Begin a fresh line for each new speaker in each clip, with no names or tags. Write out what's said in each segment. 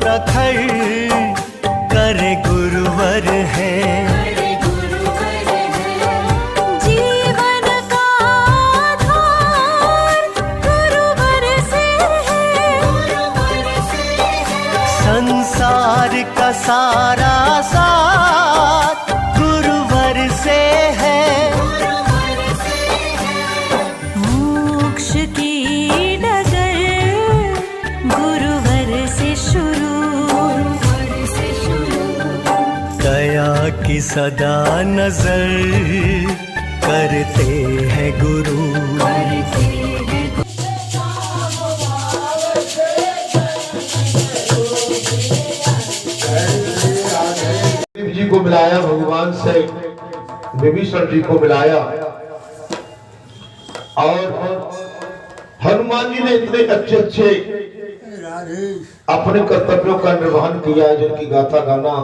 प्रखर करे गुरुवर है। जीवन का आधार गुरुवर से है। संसार का सारा साथ गुरुवर से है। मोक्ष की डगर गुरुवर से शुरू। दया की सदा नजर करते हैं गुरु।
जी को मिलाया भगवान से, विभीषण जी को मिलाया, और हनुमान जी ने इतने अच्छे अच्छे अपने कर्तव्यों का निर्वहन किया है जिनकी गाथा गाना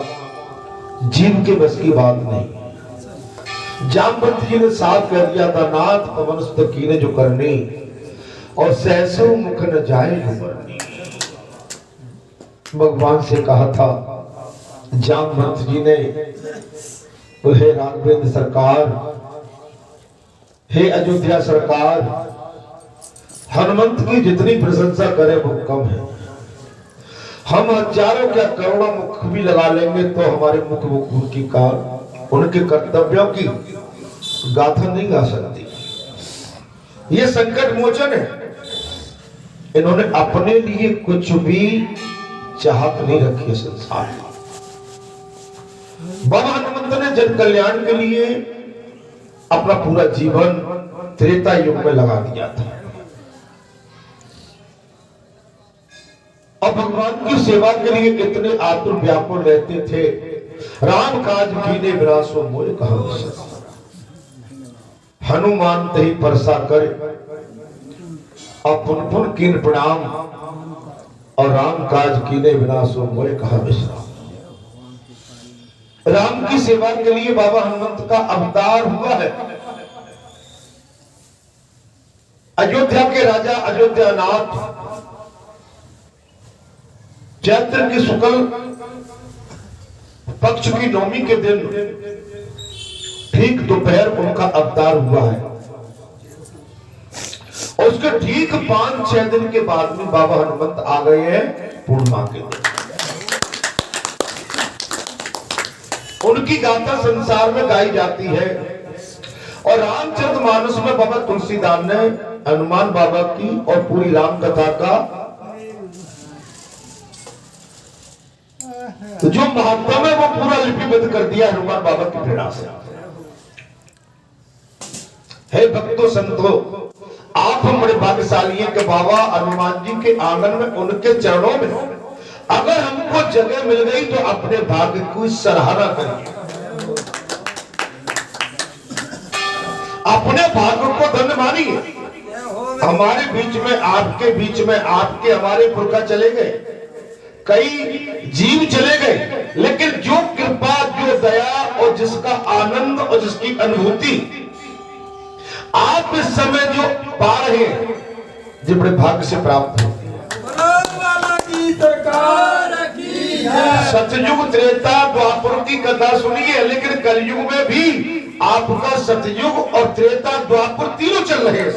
जीव के बस की बात नहीं। जामवंत जी ने साथ कह दिया था, नाथ पवन सुत कीने जो करनी, और सहसो मुख न जाए जो करनी। भगवान से कहा था जामवंत जी ने, हे राघवेंद्र सरकार, हे अयोध्या सरकार, हनुमंत की जितनी प्रशंसा करे वो कम है। हम हजारों क्या करोड़ों मुख भी लगा लेंगे तो हमारे मुख उनकी उनके कर्तव्यों की गाथा नहीं गा सकती। ये संकट मोचन है। इन्होंने अपने लिए कुछ भी चाहत नहीं रखी है संसार में। बाबा हनुमंत ने जन कल्याण के लिए अपना पूरा जीवन त्रेता युग में लगा दिया था, और भगवान की सेवा के लिए इतने आतुर व्याकुल रहते थे। राम काज कीने बिना सो मोय कहा विश्वास। हनुमान तही परसा कर पुन पुन कीन प्रणाम, और राम काज कीने बिना सो मोय कहा विश्वास। राम की सेवा के लिए बाबा हनुमंत का अवतार हुआ है। अयोध्या के राजा अयोध्यानाथ चैत्र की शुक्ल पक्ष की नवमी के दिन ठीक दोपहर उनका अवतार हुआ है, और उसके ठीक 5-6 दिन के बाद में बाबा हनुमंत आ गए हैं पूर्णिमा के दिन। उनकी गाथा संसार में गाई जाती है, और रामचरितमानस में बाबा तुलसीदास ने हनुमान बाबा की और पूरी राम कथा का तो जो महत्व है वो पूरा लिपिबद्ध कर दिया हनुमान बाबा की प्रेरणा से। हे भक्तों संतो, आप बड़े भाग्यशाली हैं कि बाबा हनुमान जी के आंगन में, उनके चरणों में अगर हमको जगह मिल गई तो अपने भाग्य की सराहना करिए। अपने भाग्य को धन्य मानिए। हमारे बीच में, आपके बीच में, आपके हमारे पुरखा चले गए, कई जीव चले गए, लेकिन जो कृपा, जो दया और जिसका आनंद और जिसकी अनुभूति आप इस समय जो पा रहे हैं, जो बड़े भाग्य से प्राप्त होती है। सतयुग त्रेता द्वापर की कथा सुनिए, लेकिन कलयुग में भी आपका सतयुग और त्रेता द्वापर तीनों चल रहे हैं।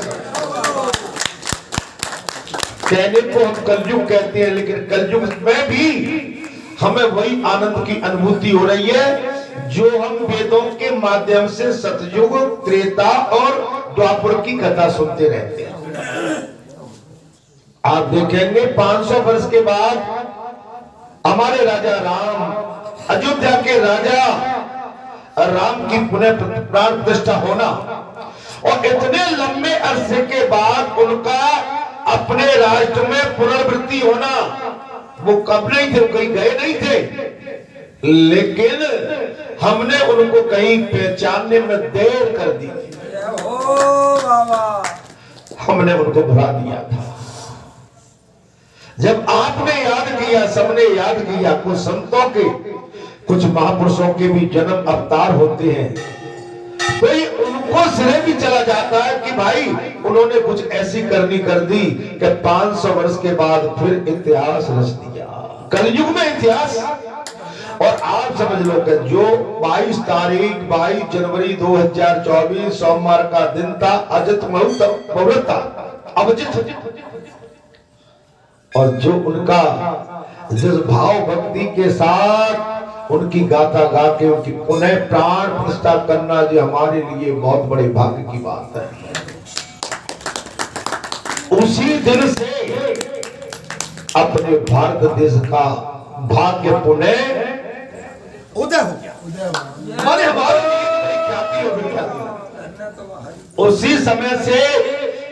कहने को हम कलयुग कहते हैं, लेकिन कलयुग में भी हमें वही आनंद की अनुभूति हो रही है जो हम वेदों के माध्यम से सतयुग, त्रेता और द्वापर की कथा सुनते रहते हैं। आप देखेंगे 500 वर्ष के बाद हमारे राजा राम, अयोध्या के राजा राम की पुनः प्राण प्रतिष्ठा होना, और इतने लंबे अरसे के बाद उनका अपने राष्ट्र में पुनर्वृत्ति होना। वो कब नहीं थे, कहीं गए नहीं थे, लेकिन हमने उनको कहीं पहचानने में देर कर दी। हमने उनको भुला दिया था। जब आपने याद किया, सबने याद किया, कुछ संतों के, कुछ महापुरुषों के भी जन्म अवतार होते हैं, तो ये उनको सिरे भी चला जाता है कि भाई उन्होंने कुछ ऐसी करनी कर दी कि 500 वर्ष के बाद फिर इतिहास रच दिया। कलयुग में इतिहास। और आप समझ लो कि जो 22 तारीख 22 जनवरी 2024 सोमवार का दिन था, अजित मुहूर्त था, अभिजित, और जो उनका जिस भाव भक्ति के साथ उनकी गाथा गा के उनकी पुनः प्राण प्रतिष्ठा करना जो हमारे लिए बहुत बड़े भाग्य की बात है। उसी दिन से अपने भारत देश का भाग्य पुनः
उदय हो गया।
माने हमारे लिए ख्याति और विख्याति। उसी समय से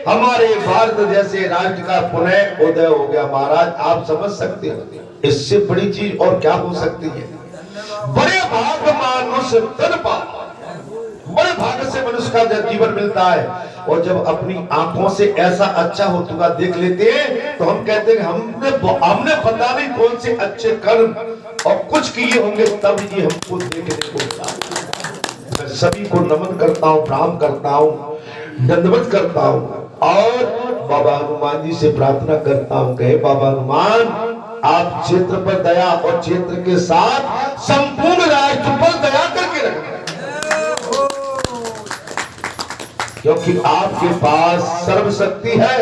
हमारे भारत जैसे राष्ट्र का पुनः उदय हो गया। महाराज आप समझ सकते हो इससे बड़ी चीज और क्या हो सकती है। बड़े भाग्य मानुष तन पावा, बड़े भाग्य से मनुष्य का जीवन मिलता है। और जब अपनी आंखों से ऐसा अच्छा होता हुआ देख लेते हैं तो हम कहते हैं हमने पता नहीं कौन से अच्छे कर्म और कुछ किए होंगे तब ये हमको देखने को मिला। मैं सभी को नमन करता हूँ, प्रणाम करता हूँ, दंडवत करता हूँ और बाबा हनुमान जी से प्रार्थना करता हूँ। कहे बाबा हनुमान आप क्षेत्र पर दया और क्षेत्र के साथ संपूर्ण राष्ट्र पर दया करके रखना, क्योंकि आपके पास सर्वशक्ति है,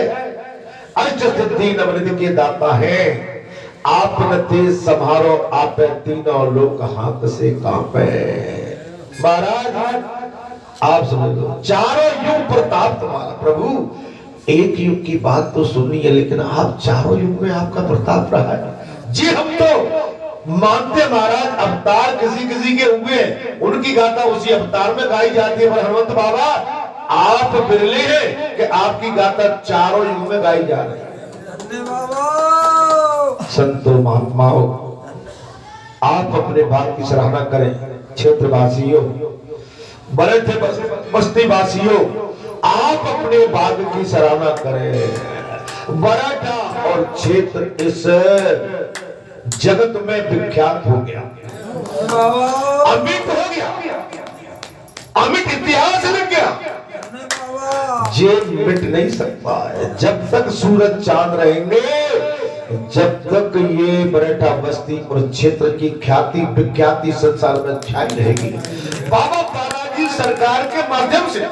अष्ट सिद्धि नवनिधि के दाता है। आप नते संहारो आप तीनों लोग हाथ से कांपे। महाराज आप समझ लो चारों युग प्रताप तुम्हारा। प्रभु एक युग की बात तो सुनी है लेकिन आप चारों युग में आपका प्रताप रहा है। जी हम तो मानते महाराज अवतार किसी किसी के हुए, उनकी गाथा उसी अवतार में गाई जाती है। पर हनुमंत बाबा आप बिरले हैं कि आपकी गाथा चारों युग में गाई जा रही है। संतो महात्माओं आप अपने भाग की सराहना करें। क्षेत्रवासियों, बड़े थे बस्ती वासियों, आप अपने भाग की सराहना करें। बराठा और क्षेत्र इस जगत में विख्यात हो गया, अमिट हो गया, अमिट इतिहास लग गया। ये मिट नहीं सकता है जब तक सूरज चांद रहेंगे, जब तक ये बरेठा बस्ती और क्षेत्र की ख्याति विख्याति संसार में छाई रहेगी। बाबा बालाजी सरकार के माध्यम से
हो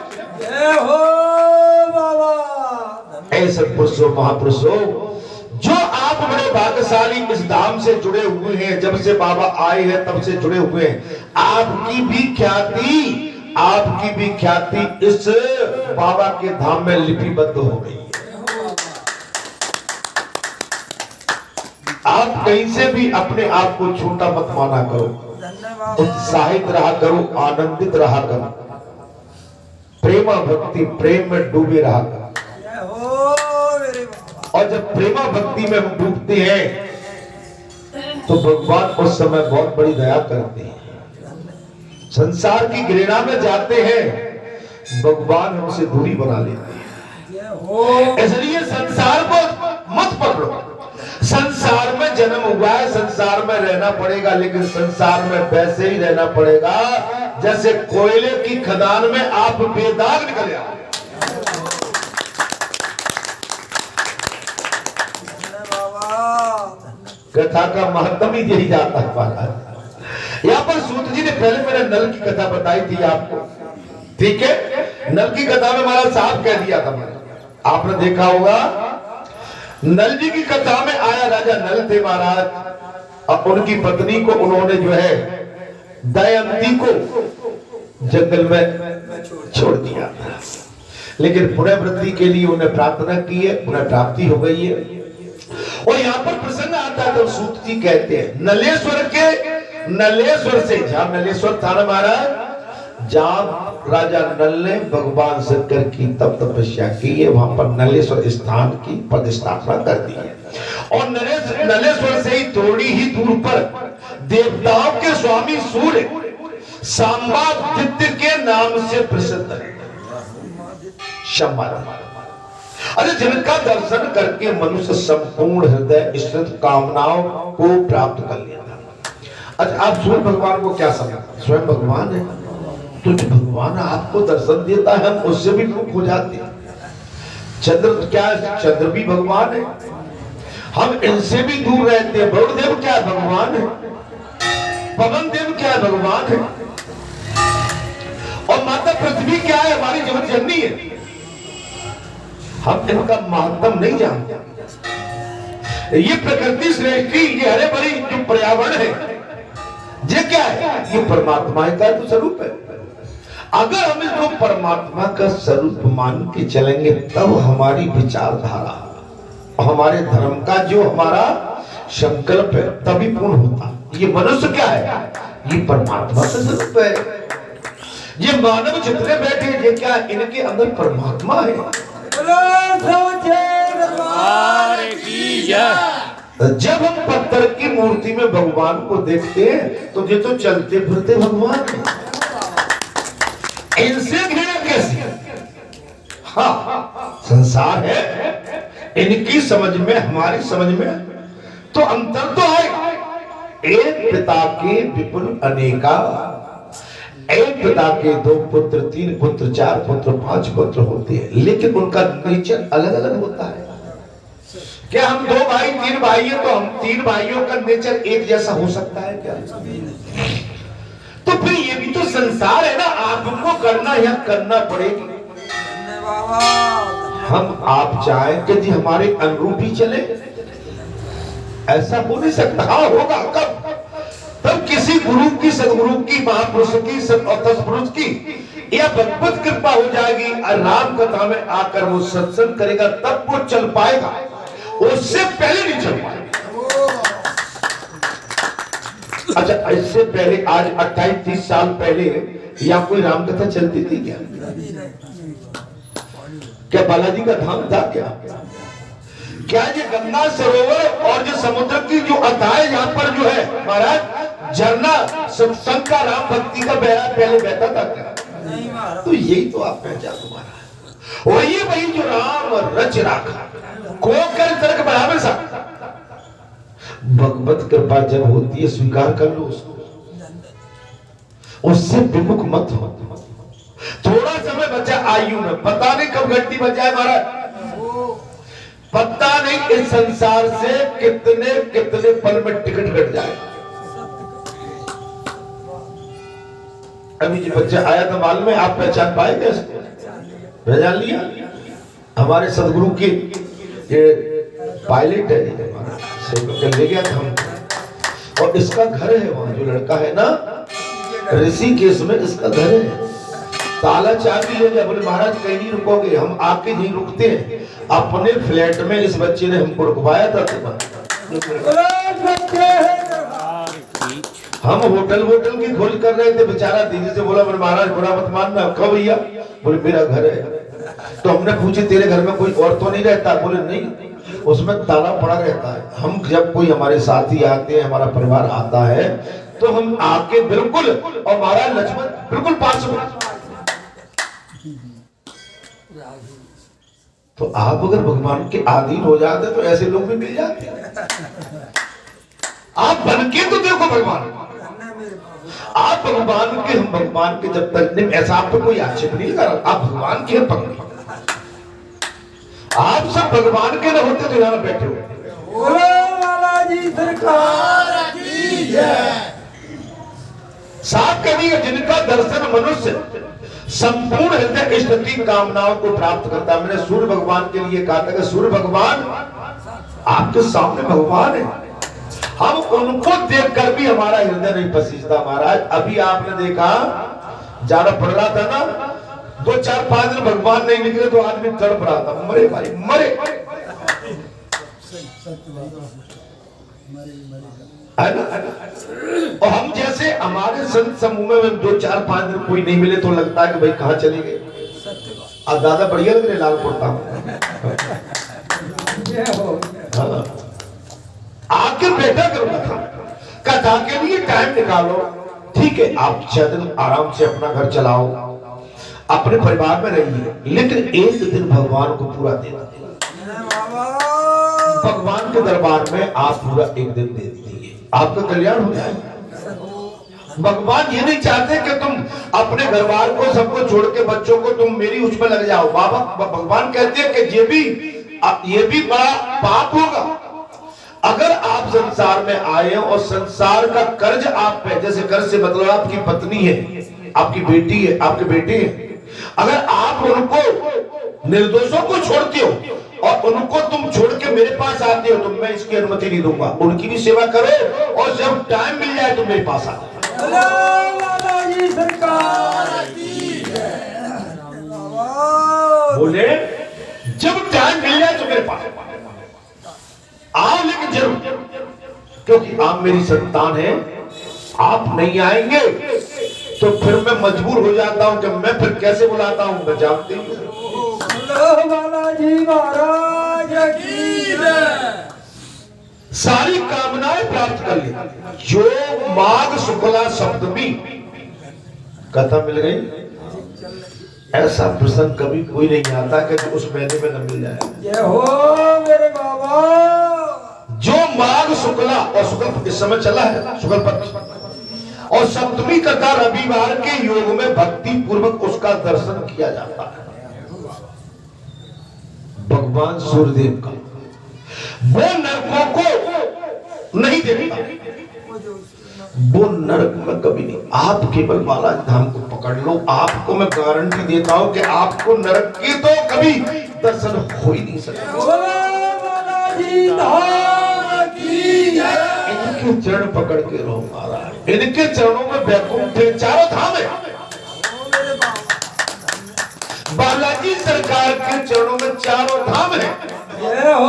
बाबा
ऐसे पुरुषों महापुरुषों जो आप बड़े भाग्यशाली इस धाम से जुड़े हुए हैं, जब से बाबा आए हैं तब से जुड़े हुए हैं। आपकी भी ख्याति इस बाबा के धाम में लिपिबद्ध हो गई है। आप कहीं से भी अपने आप को छोटा मत माना करो, उत्साहित रहा करो, आनंदित रहा करो, प्रेमा भक्ति प्रेम में डूबे रहा करो। और जब प्रेमा भक्ति में हम डूबते हैं तो भगवान उस समय बहुत बड़ी दया करते हैं। संसार की घृणा में जाते हैं, भगवान हमसे दूरी बना लेते हैं। इसलिए संसार को मत पकड़ो। संसार में जन्म हुआ है, संसार में रहना पड़ेगा, लेकिन संसार में वैसे ही रहना पड़ेगा जैसे कोयले की खदान में आप बेदाग निकले आओ। कथा का महत्व ही यही जाता है महाराज। यहाँ पर सूत जी ने पहले मैंने नल की कथा बताई थी आपको, ठीक है। नल की कथा में महाराज साहब कह दिया था, आपने देखा होगा। नल जी की कथा में आया राजा नल थे महाराज, और उनकी पत्नी को उन्होंने जो है दमयंती को जंगल में छोड़ दिया, लेकिन पुनर्वृत्ति के लिए उन्हें प्रार्थना की है, पुनः प्राप्ति हो गई है। और यहाँ पर प्रसंग आता है तो सूत जी कहते हैं नलेश्वर से, जहां नलेश्वर था ना महाराज, जहां राजा नल ने भगवान शंकर की तप तपस्या की है, वहां पर नलेश्वर स्थान की प्रतिष्ठापना कर दी है। और नलेश्वर से ही थोड़ी ही दूर पर देवताओं के स्वामी सूर्य सांबादित्य के नाम से प्रसिद्ध है। अरे जिनका दर्शन करके मनुष्य संपूर्ण हृदय स्थित कामनाओं को प्राप्त कर लेता। अच्छा आप सूर्य भगवान को क्या समझते? स्वयं भगवान है, तो जो भगवान आपको दर्शन देता है हम उससे भी मुक्त हो जाते हैं। चंद्र क्या है? चंद्र भी भगवान है। हम इनसे भी दूर रहते हैं। वरुण देव क्या भगवान है, पवन देव क्या भगवान है, और माता पृथ्वी क्या है, हमारी जीवन जननी है। हम इनका महत्व नहीं जानते। ये प्रकृति सृष्टि, ये हरे भरी जो पर्यावरण है, ये क्या है, ये परमात्मा का तो स्वरूप है। अगर हम इसको परमात्मा का स्वरूप मान के चलेंगे तब हमारी विचारधारा, हमारे धर्म का जो हमारा संकल्प है तभी पूर्ण होता। ये मनुष्य क्या है, ये परमात्मा का स्वरूप है। ये मानव जितने बैठे ये क्या, इनके अंदर परमात्मा है। जब हम पत्थर की मूर्ति में भगवान को देखते हैं तो ये तो चलते फिरते भगवान है, इनसे घृणा कैसी? हाँ, संसार है, इनकी समझ में हमारी समझ में तो अंतर तो है। एक पिता के विपुल अनेका, एक पिता के 2 पुत्र, 3 पुत्र, 4 पुत्र, 5 पुत्र होते हैं, लेकिन उनका नेचर अलग अलग होता है। क्या हम 2 भाई 3 भाई है तो हम 3 भाइयों का नेचर एक जैसा हो सकता है क्या? तो फिर ये भी तो संसार है ना, आपको करना या करना पड़ेगी। हम आप चाहें कि जी हमारे अनुरूप ही चले, ऐसा हो नहीं सकता। हाँ होगा कब, तब किसी गुरु की, सदगुरु की, महापुरुष की, सत्पुरुष की या भगवत कृपा हो जाएगी, राम कथा में आकर वो सत्संग करेगा तब वो चल पाएगा, उससे पहले नहीं चल पाएगा। अच्छा, इससे पहले आज 28-30 साल पहले या कोई राम कथा चलती थी क्या? क्या बालाजी का धाम था क्या? क्या ये गंगा सरोवर और जो समुद्र की जो अथाह यहाँ पर जो है महाराज झरना सत्संग का, राम भक्ति का बहरा पहले बहता था क्या? तो यही तो आप पहचान तुम्हारा, वही जो राम रच राखा को कर तर्क बराबर सा। भगवत कृपा जब होती है स्वीकार कर लो उसको, उससे विमुख मत हो। थोड़ा समय बचा आयु में, पता नहीं कब घंटी बच जाए महाराज, पता नहीं इस संसार से कितने कितने पल में टिकट कट जाए। अभी जो बच्चा आया था मालूम है, आप पहचान पाए कैसे? पहचान लिया? हमारे सदगुरु की ये पायलट है, ले गया था हम, और इसका घर है वहां, जो लड़का है ना ऋषिकेश में, इसका घर है। ताला चाबी ले गया, बोले महाराज कहीं नहीं रुकोगे, हम आके नहीं रुकते हैं। अपने फ्लैट में इस बच्चे ने हमको रुकवाया था। हम होटल की खोज कर रहे थे, बेचारा दीदी से बोला, बोले महाराज बुरा मत मानना। कब भैया? बोले मेरा घर है। तो हमने पूछे तेरे घर में कोई और तो नहीं रहता? बोले नहीं, उसमें ताला पड़ा रहता है। हम जब कोई हमारे साथी आते हैं, हमारा परिवार आता है, तो हम आके बिल्कुल, और महाराज लक्ष्मण बिल्कुल पास में। तो आप अगर भगवान के अधीन हो जाते तो ऐसे लोग भी मिल जाते हैं। आप बन के तो देखो भगवान, आप भगवान के, हम भगवान के जब तक नहीं, ऐसा आप पे कोई आक्षेप नहीं कर रहा, आप भगवान के पकड़, आप सब भगवान के न होते तो यहाँ बैठे हुए। साफ करिए, जिनका दर्शन मनुष्य संपूर्ण हृदय इष्टति कामनाओं को प्राप्त करता है। मैंने सूर्य भगवान के लिए कहा था कि सूर्य भगवान आपके सामने भगवान है, हम उनको देखकर भी हमारा हृदय नहीं पसीजता महाराज। अभी आपने देखा जाना पड़ रहा था ना, 2-4-5 दिन भगवान नहीं निकले तो आदमी तड़प रहा था, मरे भाई मरे, है ना? और हम जैसे हमारे संत समूह में 2-4-5 दिन कोई नहीं मिले तो लगता है कि भाई कहाँ चले गए। अब दादा बढ़िया लग रहे, लाल कुर्ता आके बैठा करो, कथा के लिए टाइम निकालो, ठीक है? आप 6 दिन आराम से अपना घर चलाओ, अपने परिवार में रहिए, लेकिन एक दिन भगवान को पूरा देना, भगवान के दरबार में आप पूरा एक दिन दे दीजिए, आपका कल्याण हो जाएगा। भगवान ये नहीं चाहते कि तुम अपने घरवार को सबको छोड़ के बच्चों को तुम मेरी उसमें लग जाओ। बाबा भगवान कहते हैं कि ये भी बड़ा पाप होगा अगर आप संसार में आए और संसार का कर्ज आप पे, जैसे कर्ज से मतलब आपकी पत्नी है, आपकी बेटी है, आपके बेटे हैं, अगर आप उनको निर्दोषों को छोड़ते हो और उनको तुम छोड़ के मेरे पास आते हो तो मैं इसकी अनुमति नहीं दूंगा। उनकी भी सेवा करो और जब टाइम मिल जाए तो मेरे पास आ जाओ।
लाला जी सरकार की जय।
बोले जब टाइम मिल जाए तो मेरे पास आओ, लेकिन जरूर, क्योंकि आप मेरी संतान है। आप नहीं आएंगे तो फिर मैं मजबूर हो जाता हूं कि मैं फिर कैसे बुलाता हूं, मैं जानती हूं।
लाला जी महाराज की जय।
सारी कामनाएं प्राप्त कर ली। जो माघ शुक्ला सप्तमी कथा मिल गई, ऐसा प्रसंग कभी कोई नहीं आता कि उस महीने में न मिल जाए।
जय हो मेरे बाबा।
जो माघ शुक्ला और शुक्ल इस समय चला है, शुक्ल पक्ष और सप्तमी तथा रविवार के योग में भक्ति पूर्वक उसका दर्शन किया जाता है। भगवान सूर्यदेव का वो नरकों को नहीं देखता, वो नरक में कभी नहीं। आप केवल बालाजी धाम को पकड़ लो, आपको मैं गारंटी देता हूं कि आपको नरक की तो कभी दर्शन हो ही नहीं सकता।
बालाजी धाम की जय।
इनके चरण पकड़ के रहो महाराज, इनके चरणों में वैकुंठ है, चारों धाम है। बालाजी सरकार के चरणों में चारों धाम है।
जय हो।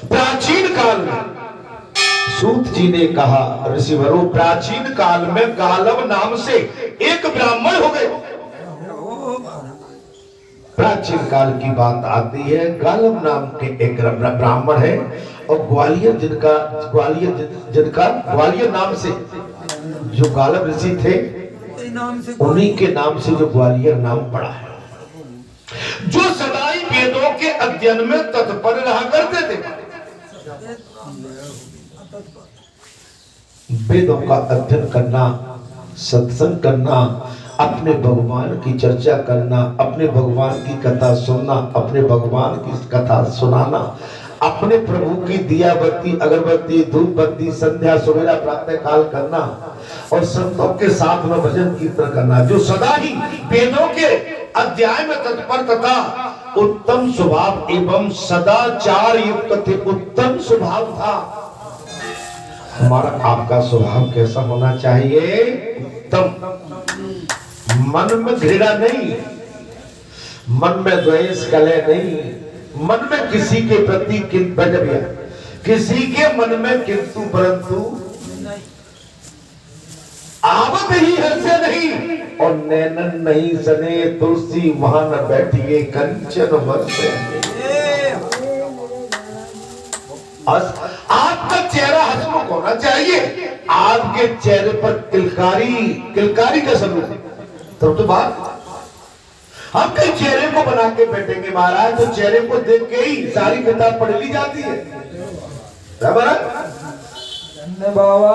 प्राचीन काल में सूत जी ने कहा, ऋषिवरों, प्राचीन काल में गालव नाम से एक ब्राह्मण हो गए। प्राचीन काल की बात आती है, गालव नाम के एक ब्राह्मण है और ग्वालियर ग्वालियर नाम से जो गालव ऋषि थे, उन्हीं के नाम से जो ग्वालियर नाम पड़ा है, जो सदाई वेदों के अध्ययन में तत्पर रहा करते थे। वेदों का अध्ययन करना, सत्संग करना, अपने भगवान की चर्चा करना, अपने भगवान की कथा सुनना, अपने भगवान की कथा सुनाना, अपने प्रभु की दिया बत्ती, अगरबत्ती, धूप बत्ती, संध्या सवेरा प्रातः काल करना और संतों के साथ में भजन कीर्तन करना, जो सदा ही वेदों के अध्याय में तत्पर तथा उत्तम स्वभाव एवं सदाचार युक्त थे। उत्तम स्वभाव था। हमारा आपका स्वभाव कैसा होना चाहिए? उत्तम। मन में घृणा नहीं, मन में द्वेष कलह नहीं, मन में किसी के प्रति किसी के मन में किंतु परंतु आवत ही हर्षे नहीं और नैनन नहीं सने, तुलसी वहां न बैठिए कंचन वर्षे। आपका चेहरा हंसमुख होना चाहिए। आपके चेहरे पर किलकारी का स्वरूप, तब तो बात। हम कई चेहरे को बना के बैठेंगे महाराज, तो चेहरे को देख के ही सारी किताब पढ़ ली जाती है।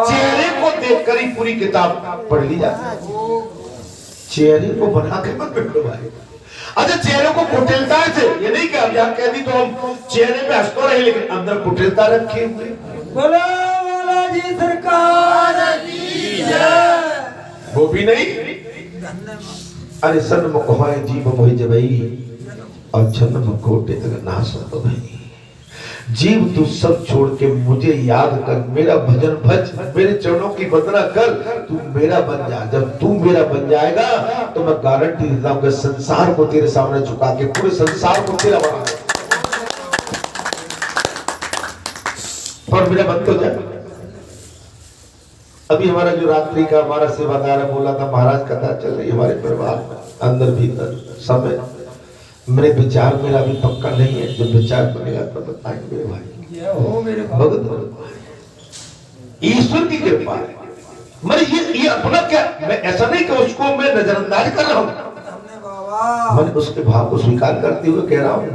चेहरे को देखकर ही पूरी किताब पढ़ ली जाती है। चेहरे को बना के मत बैठो भाई। अच्छा, चेहरे को कुटिलता है, ये नहीं कि अब यहाँ कह दी तो हम चेहरे पे हंस तो रहे लेकिन अंदर कुटिलता रखे हुए।
बोला बालाजी सरकार की जय।
वो भी नहीं। अरे सन्मुख होए जीव मोहि जबई और जन्म कोटि तक नाश हो गई। जीव तू सब छोड़ के मुझे याद कर, मेरा भजन भज, मेरे चरणों की वंदना कर, तू मेरा बन जा। जब तू मेरा बन जाएगा तो मैं गारंटी देता हूं कि संसार को तेरे सामने झुका के पूरे संसार को तेरा बना पर मेरा बन तो जाए। अभी हमारा जो रात्रि का हमारा सेवादार है बोला था, महाराज कथा चल रही हमारे परिवार में अंदर भीतर समय। मेरे विचार मेरा भी पक्का नहीं है, जब विचार बनेगा तो बताएंगे मेरे भाई। भगत ईश्वर की कृपा है। ये अपना क्या, मैं ऐसा नहीं कि उसको मैं नजरअंदाज कर रहा हूँ, मैं उसके भाव को स्वीकार करते हुए कह रहा हूँ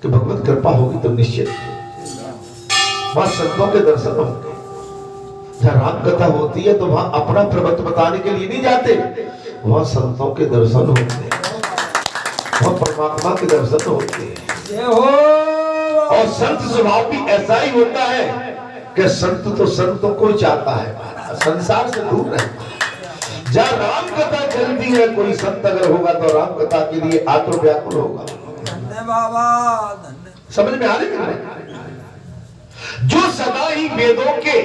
कि भगवत कृपा होगी तो निश्चित वहां संतों के दर्शन होंगे। जहाँ राम कथा होती है तो वहां अपना प्रभुत्व बताने के लिए नहीं जाते, वहां संतों के दर्शन होते हैं, वहां परमात्मा के दर्शन होते हैं।
जय हो
और संत स्वभाव भी ऐसा ही होता है कि संत तो संतों को चाहता है, संसार से दूर रहता है। जहाँ राम कथा चलती है, कोई संत अगर होगा तो राम कथा के लिए आतुर व्याकुल होगा।
धन्य बाबा धन्य।
समझ में आ रही है? जो सदा ही वेदों के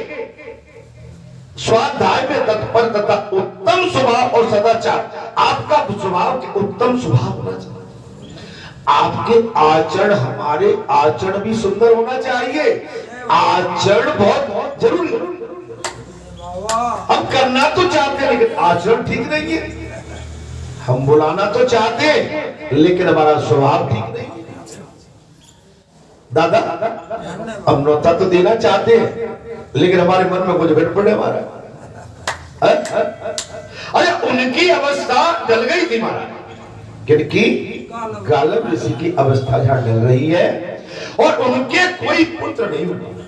स्वाध्याय में तत्पर तथा उत्तम स्वभाव और सदाचार, आपका स्वभाव के उत्तम स्वभाव होना चाहिए। आपके आचरण, हमारे आचरण भी सुंदर होना चाहिए। आचरण बहुत जरूरी है। हम करना तो चाहते हैं लेकिन आचरण ठीक नहीं है। हम बुलाना तो चाहते हैं लेकिन हमारा स्वभाव ठीक नहीं है। दादा हम न्योता तो देना चाहते हैं लेकिन हमारे मन में कुछ गड़बड़ है हमारा। अरे उनकी अवस्था डल गई थी महाराज, किनकी? गालव ऋषि की अवस्था जहां डल रही है और उनके कोई पुत्र नहीं बने।